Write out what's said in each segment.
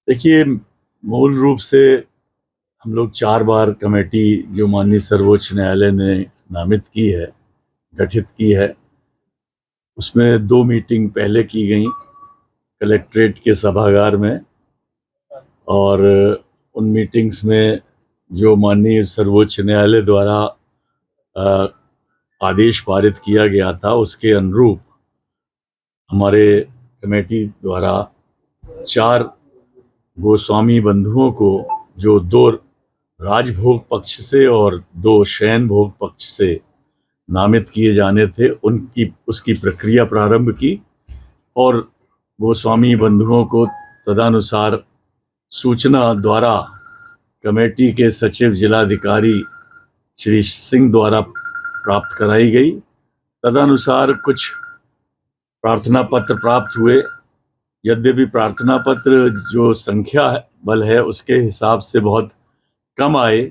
देखिए, मूल रूप से हम लोग 4 बार कमेटी जो माननीय सर्वोच्च न्यायालय ने नामित की है, गठित की है, उसमें 2 मीटिंग पहले की गई कलेक्ट्रेट के सभागार में। और उन मीटिंग्स में जो माननीय सर्वोच्च न्यायालय द्वारा अ, आदेश पारित किया गया था, उसके अनुरूप हमारे कमेटी द्वारा 4 गोस्वामी बंधुओं को, जो 2 राजभोग पक्ष से और 2 शयन भोग पक्ष से नामित किए जाने थे, उनकी उसकी प्रक्रिया प्रारंभ की। और गोस्वामी बंधुओं को तदनुसार सूचना द्वारा कमेटी के सचिव जिलाधिकारी श्री सिंह द्वारा प्राप्त कराई गई। तदनुसार कुछ प्रार्थना पत्र प्राप्त हुए। यद्यपि प्रार्थना पत्र जो संख्या बल है उसके हिसाब से बहुत कम आए,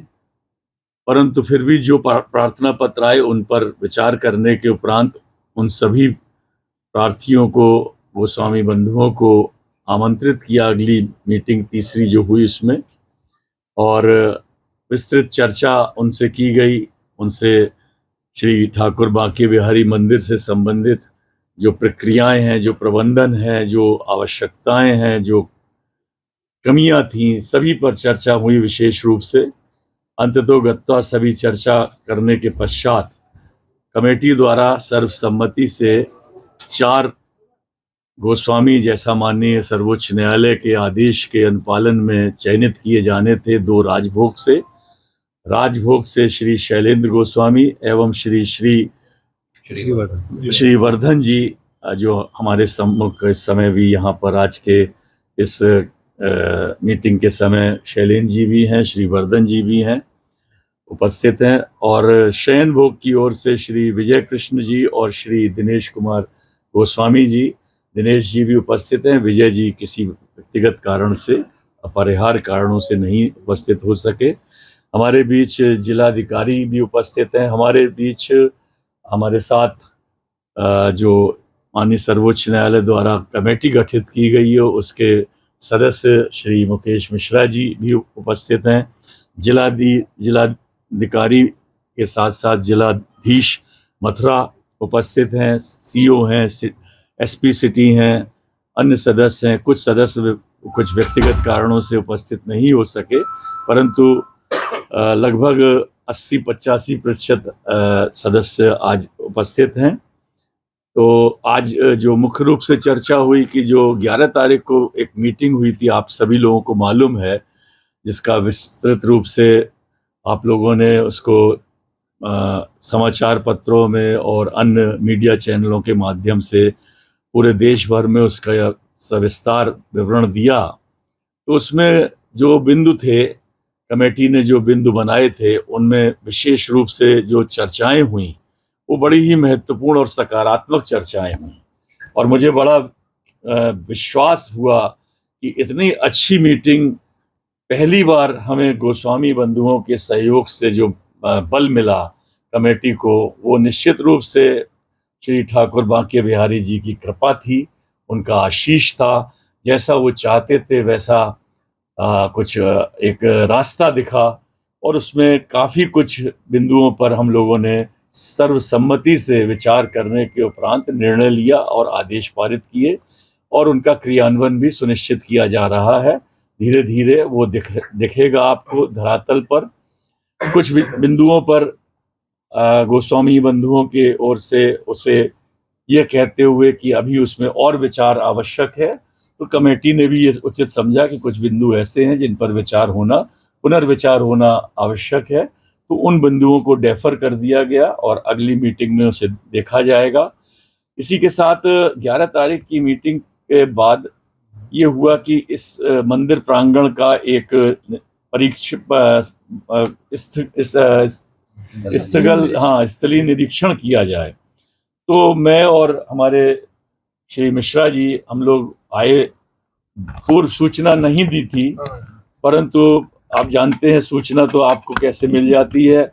परंतु फिर भी जो प्रार्थना पत्र आए उन पर विचार करने के उपरांत उन सभी प्रार्थियों को, गोस्वामी बंधुओं को आमंत्रित किया अगली मीटिंग तीसरी जो हुई उसमें, और विस्तृत चर्चा उनसे की गई। उनसे श्री ठाकुर बांके बिहारी मंदिर से संबंधित जो प्रक्रियाएं हैं, जो प्रबंधन है, जो आवश्यकताएं हैं, जो कमियां थीं, सभी पर चर्चा हुई विशेष रूप से। अंततोगत्वा सभी चर्चा करने के पश्चात कमेटी द्वारा सर्वसम्मति से 4 गोस्वामी, जैसा माननीय सर्वोच्च न्यायालय के आदेश के अनुपालन में चयनित किए जाने थे, 2 राजभोग से श्री शैलेंद्र गोस्वामी एवं श्री वर्धन जी, जो हमारे सम्मुख इस समय भी यहाँ पर आज के इस मीटिंग के समय शैलेंद्र जी भी हैं, श्री वर्धन जी भी हैं, उपस्थित हैं। और शयन भोग की ओर से श्री विजय कृष्ण जी और श्री दिनेश कुमार गोस्वामी जी, दिनेश जी भी उपस्थित हैं। विजय जी किसी व्यक्तिगत कारण से, अपरिहार्य कारणों से नहीं उपस्थित हो सके। हमारे बीच जिलाधिकारी भी उपस्थित हैं। हमारे बीच हमारे साथ जो माननीय सर्वोच्च न्यायालय द्वारा कमेटी गठित की गई है उसके सदस्य श्री मुकेश मिश्रा जी भी उपस्थित हैं। जिलाधिकारी के साथ साथ जिलाधीश मथुरा उपस्थित हैं, सीओ हैं, एसपी सिटी हैं, अन्य सदस्य हैं। कुछ सदस्य कुछ व्यक्तिगत कारणों से उपस्थित नहीं हो सके, परंतु लगभग 80-85% सदस्य आज उपस्थित हैं। तो आज जो मुख्य रूप से चर्चा हुई कि जो 11 तारीख को एक मीटिंग हुई थी, आप सभी लोगों को मालूम है, जिसका विस्तृत रूप से आप लोगों ने उसको समाचार पत्रों में और अन्य मीडिया चैनलों के माध्यम से पूरे देश भर में उसका सविस्तार विवरण दिया। तो उसमें जो बिंदु थे, कमेटी ने जो बिंदु बनाए थे, उनमें विशेष रूप से जो चर्चाएं हुई वो बड़ी ही महत्वपूर्ण और सकारात्मक चर्चाएं हुई। और मुझे बड़ा विश्वास हुआ कि इतनी अच्छी मीटिंग पहली बार हमें गोस्वामी बंधुओं के सहयोग से जो बल मिला कमेटी को, वो निश्चित रूप से श्री ठाकुर बांके बिहारी जी की कृपा थी, उनका आशीष था। जैसा वो चाहते थे वैसा कुछ एक रास्ता दिखा, और उसमें काफ़ी कुछ बिंदुओं पर हम लोगों ने सर्वसम्मति से विचार करने के उपरांत निर्णय लिया और आदेश पारित किए, और उनका क्रियान्वयन भी सुनिश्चित किया जा रहा है। धीरे धीरे वो दिखेगा आपको धरातल पर। कुछ बिंदुओं पर गोस्वामी बंधुओं के ओर से उसे ये कहते हुए कि अभी उसमें और विचार आवश्यक है, तो कमेटी ने भी ये उचित समझा कि कुछ बिंदु ऐसे हैं जिन पर पुनर्विचार होना आवश्यक है। तो उन बिंदुओं को डेफर कर दिया गया और अगली मीटिंग में उसे देखा जाएगा। इसी के साथ 11 तारीख की मीटिंग के बाद ये हुआ कि इस मंदिर प्रांगण का एक स्थलीय निरीक्षण किया जाए। तो मैं और हमारे श्री मिश्रा जी, हम लोग आए। पूर्व सूचना नहीं दी थी, परंतु आप जानते हैं सूचना तो आपको कैसे मिल जाती है,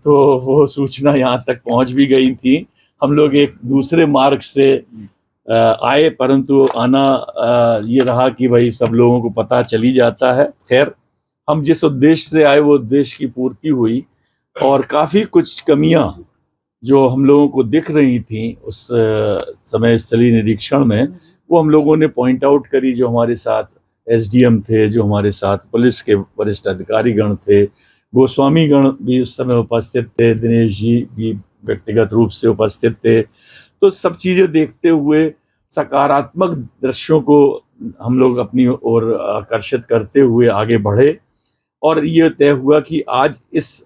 तो वो सूचना यहाँ तक पहुँच भी गई थी। हम लोग एक दूसरे मार्ग से आए, परंतु आना ये रहा कि भाई सब लोगों को पता चली जाता है। खैर, हम जिस उद्देश्य से आए वो उद्देश्य की पूर्ति हुई, और काफ़ी कुछ कमियां जो हम लोगों को दिख रही थी उस समय स्थलीय निरीक्षण में, वो हम लोगों ने पॉइंट आउट करी। जो हमारे साथ एसडीएम थे, जो हमारे साथ पुलिस के वरिष्ठ अधिकारी गण थे, गोस्वामी गण भी उस समय उपस्थित थे, दिनेश जी भी व्यक्तिगत रूप से उपस्थित थे। तो सब चीज़ें देखते हुए सकारात्मक दृश्यों को हम लोग अपनी ओर आकर्षित करते हुए आगे बढ़े, और ये तय हुआ कि आज इस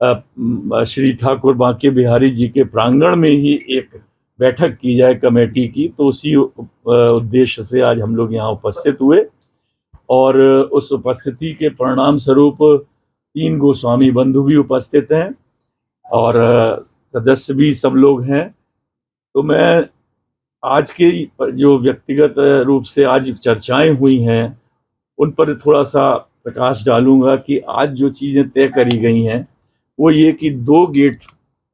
श्री ठाकुर बांके बिहारी जी के प्रांगण में ही एक बैठक की जाए कमेटी की। तो उसी उद्देश्य से आज हम लोग यहाँ उपस्थित हुए, और उस उपस्थिति के परिणाम स्वरूप 3 गोस्वामी बंधु भी उपस्थित हैं और सदस्य भी सब लोग हैं। तो मैं आज के जो व्यक्तिगत रूप से आज चर्चाएं हुई हैं उन पर थोड़ा सा प्रकाश डालूंगा कि आज जो चीज़ें तय करी गई हैं वो ये कि 2 गेट,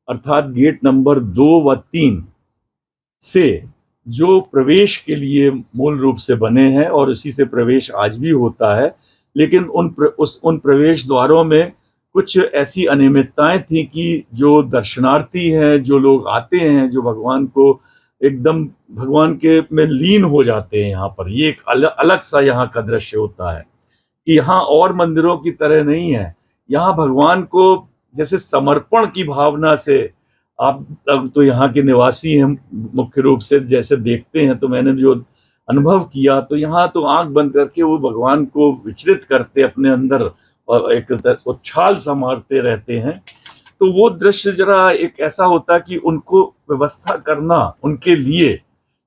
अर्थात गेट नंबर 2 व 3 से जो प्रवेश के लिए मूल रूप से बने हैं, और उसी से प्रवेश आज भी होता है, लेकिन उन प्रवेश द्वारों में कुछ ऐसी अनियमितताएं थी कि जो दर्शनार्थी हैं, जो लोग आते हैं, जो भगवान को एकदम भगवान के में लीन हो जाते हैं यहाँ पर, ये एक अलग सा यहाँ का दृश्य होता है कि यहाँ और मंदिरों की तरह नहीं है। यहाँ भगवान को जैसे समर्पण की भावना से, आप तो यहाँ के निवासी हैं मुख्य रूप से, जैसे देखते हैं, तो मैंने जो अनुभव किया, तो यहाँ तो आंख बंद करके वो भगवान को विचलित करते अपने अंदर और एक उछाल सा मारते रहते हैं। तो वो दृश्य जरा एक ऐसा होता कि उनको व्यवस्था करना उनके लिए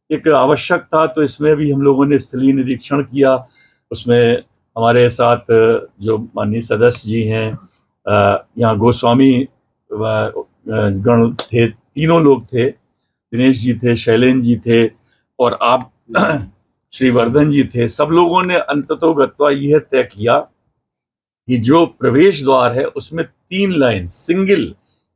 एक आवश्यक था। तो इसमें भी हम लोगों ने स्थलीय निरीक्षण किया। उसमें हमारे साथ जो माननीय सदस्य जी हैं, यहाँ गोस्वामी गण थे, तीनों लोग थे, दिनेश जी थे, शैलेंद्र जी थे, और आप श्रीवर्धन जी थे। सब लोगों ने अंततोगत्वा यह तय किया कि जो प्रवेश द्वार है उसमें 3 लाइन सिंगल,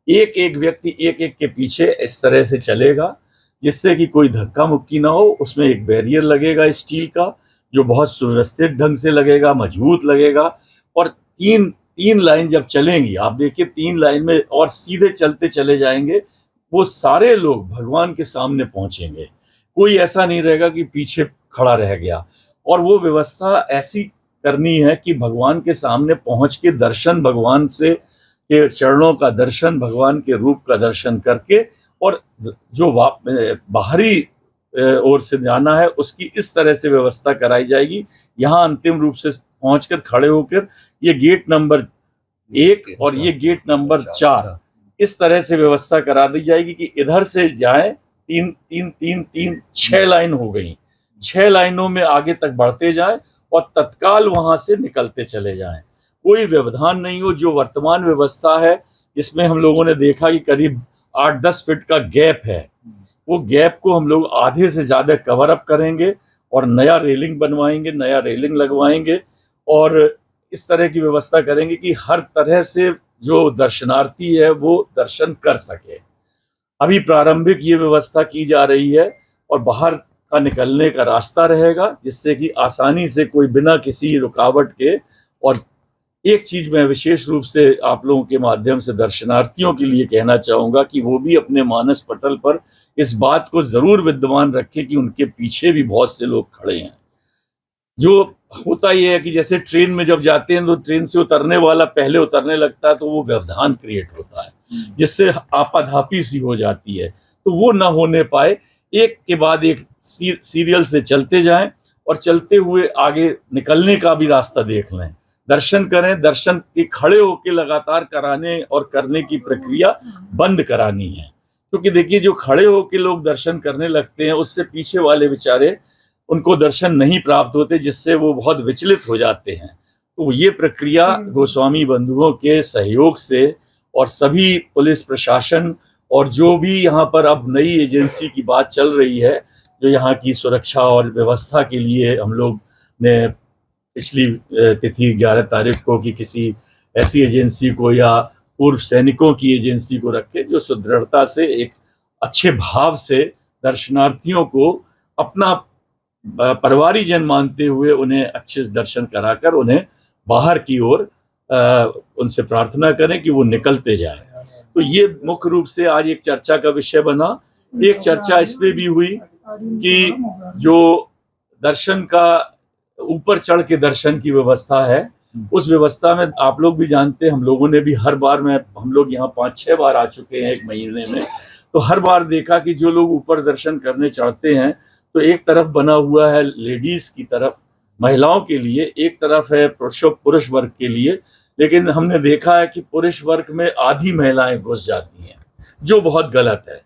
एक व्यक्ति एक के पीछे इस तरह से चलेगा, जिससे कि कोई धक्का मुक्की ना हो। उसमें एक बैरियर लगेगा स्टील का, जो बहुत सुव्यवस्थित ढंग से लगेगा, मजबूत लगेगा, और तीन लाइन जब चलेंगी, आप देखिए 3 लाइन में, और सीधे चलते चले जाएंगे, वो सारे लोग भगवान के सामने पहुंचेंगे। कोई ऐसा नहीं रहेगा कि पीछे खड़ा रह गया। और वो व्यवस्था ऐसी करनी है कि भगवान के सामने पहुंच के दर्शन, भगवान से के चरणों का दर्शन, भगवान के रूप का दर्शन करके, और जो बाहरी ओर से जाना है उसकी इस तरह से व्यवस्था कराई जाएगी। यहाँ अंतिम रूप से पहुंचकर खड़े होकर ये गेट नंबर 1 और ये गेट नंबर 4 इस तरह से व्यवस्था करा दी जाएगी कि इधर से जाए, 3 6 लाइन हो गई, 6 लाइनों में आगे तक बढ़ते जाए और तत्काल वहां से निकलते चले जाएं। कोई व्यवधान नहीं हो। जो वर्तमान व्यवस्था है, इसमें हम लोगों ने देखा कि करीब 8-10 फीट का गैप है। वो गैप को हम लोग आधे से ज्यादा कवर अप करेंगे और नया रेलिंग बनवाएंगे, नया रेलिंग लगवाएंगे, और इस तरह की व्यवस्था करेंगे कि हर तरह से जो दर्शनार्थी है वो दर्शन कर सके। अभी प्रारंभिक ये व्यवस्था की जा रही है, और बाहर का निकलने का रास्ता रहेगा, जिससे कि आसानी से कोई बिना किसी रुकावट के। और एक चीज मैं विशेष रूप से आप लोगों के माध्यम से दर्शनार्थियों के लिए कहना चाहूंगा कि वो भी अपने मानस पटल पर इस बात को जरूर विद्यमान रखें कि उनके पीछे भी बहुत से लोग खड़े हैं। जो होता ये है कि जैसे ट्रेन में जब जाते हैं तो ट्रेन से उतरने वाला पहले उतरने लगता है, तो वो व्यवधान क्रिएट होता है, जिससे आपाधापी सी हो जाती है। तो वो ना होने पाए, एक के बाद एक सीरियल से चलते जाएं, और चलते हुए आगे निकलने का भी रास्ता देख लें, दर्शन करें। दर्शन के खड़े होकर लगातार कराने और करने की प्रक्रिया बंद करानी है, क्योंकि देखिए जो खड़े होकर लोग दर्शन करने लगते हैं उससे पीछे वाले बेचारे, उनको दर्शन नहीं प्राप्त होते, जिससे वो बहुत विचलित हो जाते हैं। तो ये प्रक्रिया गोस्वामी बंधुओं के सहयोग से और सभी पुलिस प्रशासन और जो भी यहाँ पर अब नई एजेंसी की बात चल रही है, जो यहाँ की सुरक्षा और व्यवस्था के लिए हम लोग ने पिछली तिथि 11 तारीख को कि किसी ऐसी एजेंसी को या पूर्व सैनिकों की एजेंसी को रखे, जो सुदृढ़ता से एक अच्छे भाव से दर्शनार्थियों को अपना परिवारीजन मानते हुए उन्हें अच्छे से दर्शन कराकर उन्हें बाहर की ओर उनसे प्रार्थना करें कि वो निकलते जाएं। तो ये मुख्य रूप से आज एक चर्चा का विषय बना। एक चर्चा इस पे भी हुई कि जो दर्शन का ऊपर चढ़ के दर्शन की व्यवस्था है, उस व्यवस्था में आप लोग भी जानते हैं, हम लोगों ने भी हर बार हम लोग यहाँ 5-6 बार आ चुके हैं एक महीने में, तो हर बार देखा कि जो लोग ऊपर दर्शन करने चढ़ते हैं तो एक तरफ बना हुआ है लेडीज की तरफ, महिलाओं के लिए, एक तरफ है पुरुष वर्ग के लिए। लेकिन हमने देखा है कि पुरुष वर्ग में आधी महिलाएं घुस जाती हैं, जो बहुत गलत है।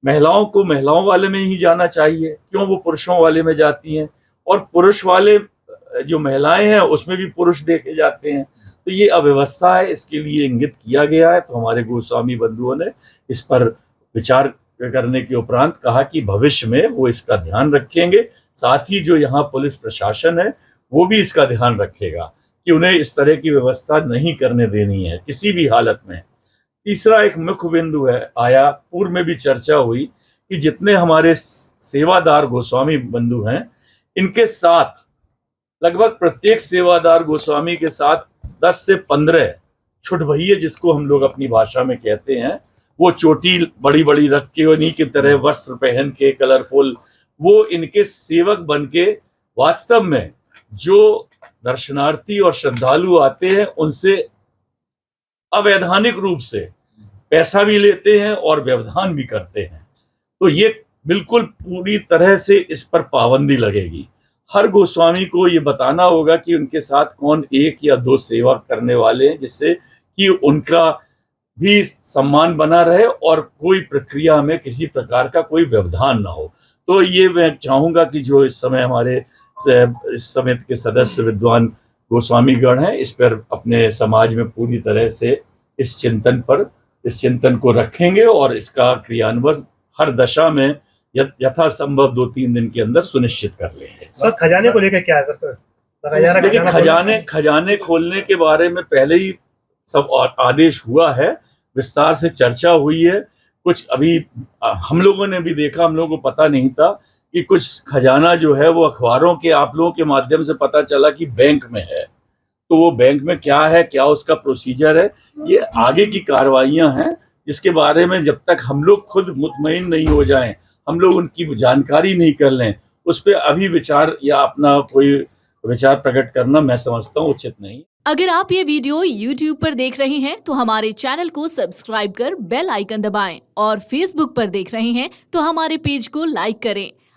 महिलाओं को महिलाओं वाले में ही जाना चाहिए, क्यों वो पुरुषों वाले में जाती हैं? और पुरुष वाले जो महिलाएं हैं उसमें भी पुरुष देखे जाते हैं। तो ये अव्यवस्था है, इसके लिए इंगित किया गया है। तो हमारे गोस्वामी बंधुओं ने इस पर विचार करने के उपरांत कहा कि भविष्य में वो इसका ध्यान रखेंगे। साथ ही जो यहाँ पुलिस प्रशासन है वो भी इसका ध्यान रखेगा कि उन्हें इस तरह की व्यवस्था नहीं करने देनी है किसी भी हालत में। तीसरा एक मुख्य बिंदु आया, पूर्व में भी चर्चा हुई कि जितने हमारे सेवादार गोस्वामी बंधु हैं, इनके साथ लगभग प्रत्येक सेवादार गोस्वामी के साथ 10 से 15 छुटभइये, जिसको हम लोग अपनी भाषा में कहते हैं, वो चोटी बड़ी बड़ी रख के उन्हीं की तरह वस्त्र पहन के कलरफुल, वो इनके सेवक बन के वास्तव में जो दर्शनार्थी और श्रद्धालु आते हैं उनसे अवैधानिक रूप से पैसा भी लेते हैं और व्यवधान भी करते हैं। तो ये बिल्कुल पूरी तरह से इस पर पाबंदी लगेगी। हर गोस्वामी को ये बताना होगा कि उनके साथ कौन 1 या 2 सेवा करने वाले हैं, जिससे कि उनका भी सम्मान बना रहे और कोई प्रक्रिया में किसी प्रकार का कोई व्यवधान ना हो। तो ये मैं चाहूँगा कि जो इस समय हमारे इस समिति के सदस्य विद्वान गोस्वामीगण हैं, इस पर अपने समाज में पूरी तरह से इस चिंतन को रखेंगे और इसका क्रियान्वयन हर दशा में यथासंभव 2-3 दिन के अंदर सुनिश्चित कर लेंगे। सर, खजाने को लेकर क्या है सर? देखिए, खजाने खोलने के बारे में पहले ही सब आदेश हुआ है, विस्तार से चर्चा हुई है। कुछ अभी हम लोगों ने भी देखा, हम लोगों को पता नहीं था कि कुछ खजाना जो है वो अखबारों के आप लोगों के माध्यम से पता चला कि बैंक में है। तो वो बैंक में क्या है, क्या उसका प्रोसीजर है, ये आगे की कार्रवाइयां हैं, जिसके बारे में जब तक हम लोग खुद मुतमईन नहीं हो जाएं, हम लोग उनकी जानकारी नहीं कर लें, उस पर अभी विचार या अपना कोई विचार प्रकट करना मैं समझता हूँ उचित नहीं। अगर आप ये वीडियो YouTube पर देख रहे हैं तो हमारे चैनल को सब्सक्राइब कर बेल आइकन दबाएं, और Facebook पर देख रहे हैं तो हमारे पेज को लाइक करें।